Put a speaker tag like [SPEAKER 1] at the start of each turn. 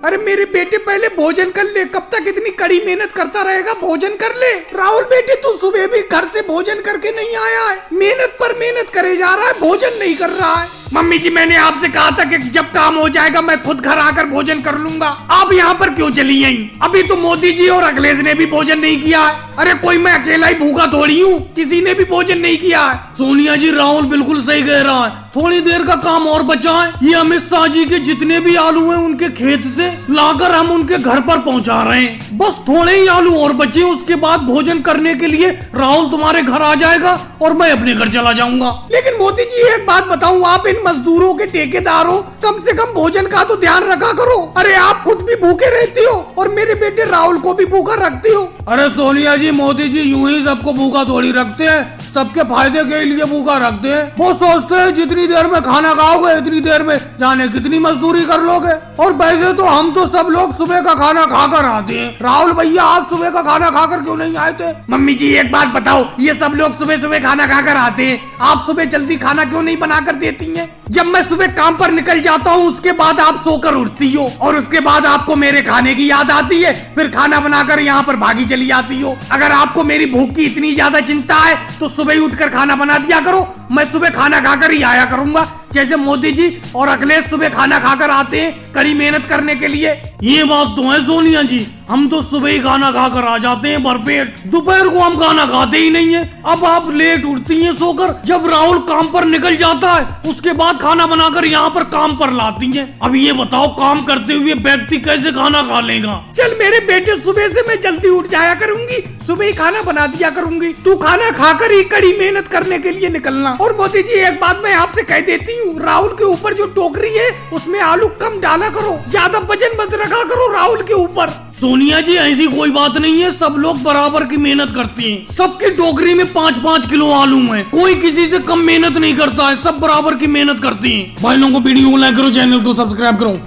[SPEAKER 1] अरे मेरे बेटे पहले भोजन कर ले, कब तक इतनी कड़ी मेहनत करता रहेगा? भोजन कर ले। राहुल बेटे तू सुबह भी घर से भोजन करके नहीं आया है, मेहनत पर मेहनत करे जा रहा है, भोजन नहीं कर रहा है। मम्मी जी मैंने आपसे कहा था कि जब काम हो जाएगा मैं खुद घर आकर भोजन कर लूंगा। आप यहाँ पर क्यों चली आई? अभी तो मोदी जी और अखिलेश ने भी भोजन नहीं किया है। अरे कोई मैं अकेला ही भूखा थोड़ी हूँ, किसी ने भी भोजन नहीं किया है।
[SPEAKER 2] सोनिया जी राहुल बिल्कुल सही कह रहा है, थोड़ी देर का काम और बचा है। ये अमित शाह जी के जितने भी आलू हैं उनके खेत से लाकर हम उनके घर पर पहुंचा रहे हैं। बस थोड़े ही आलू और बचे, उसके बाद भोजन करने के लिए राहुल तुम्हारे घर आ जाएगा और मैं अपने घर चला जाऊंगा।
[SPEAKER 1] लेकिन मोदी जी एक बात बताऊं, आप इन मजदूरों के ठेकेदार हो, कम से कम भोजन का तो ध्यान रखा करो। अरे आप खुद भी भूखे रहती हो और मेरे बेटे राहुल को भी भूखा रखती हो।
[SPEAKER 2] अरे सोनिया जी मोदी जी यूं ही सबको भूखा थोड़ी रखते हैं, सबके फायदे के लिए भूखा रखते हैं। वो सोचते हैं जितनी देर में खाना खाओगे इतनी देर में जाने कितनी मजदूरी कर लोगे। और वैसे तो हम तो सब लोग सुबह का खाना खाकर आते हैं। राहुल भैया आप सुबह का खाना खाकर क्यों नहीं आए थे?
[SPEAKER 1] मम्मी जी एक बात बताओ, ये सब लोग सुबह सुबह खाना खाकर आते हैं, आप सुबह जल्दी खाना क्यों नहीं बनाकर देती हैं? जब मैं सुबह काम पर निकल जाता हूँ उसके बाद आप सोकर उठती हो और उसके बाद आपको मेरे खाने की याद आती है, फिर खाना बनाकर यहाँ पर भागी चली जाती हो। अगर आपको मेरी भूख की इतनी ज्यादा चिंता है तो सुबह ही उठकर खाना बना दिया करो, मैं सुबह खाना खाकर ही आया करूंगा, जैसे मोदी जी और अखिलेश सुबह खाना खाकर आते हैं कड़ी मेहनत करने के लिए।
[SPEAKER 2] ये बात तो है सोनिया जी, हम तो सुबह ही खाना खाकर आ जाते हैं भरपेट, दोपहर को हम खाना खाते ही नहीं है। अब आप लेट उठती हैं सोकर, जब राहुल काम पर निकल जाता है उसके बाद खाना बनाकर यहाँ पर काम पर लाती हैं। अब ये बताओ काम करते हुए व्यक्ति कैसे खाना खा लेगा?
[SPEAKER 1] चल मेरे बेटे सुबह से मैं जल्दी उठ जाया करूंगी, सुबह ही खाना बना दिया करूंगी, तू खाना खाकर ही कड़ी मेहनत करने के लिए निकलना। और मोदी जी एक बात मैं आपसे कह देती हूँ, राहुल के ऊपर जो टोकरी है उसमें आलू कम डाला करो, ज्यादा वजन मत रखा करो राहुल के ऊपर।
[SPEAKER 2] सोनिया जी ऐसी कोई बात नहीं है, सब लोग बराबर की मेहनत करते हैं, सबकी टोकरी में 5-5 किलो आलू है, कोई किसी से कम मेहनत नहीं करता है, सब बराबर की मेहनत करते हैं। भाई लोगों को वीडियो को लाइक करो, चैनल को सब्सक्राइब करो।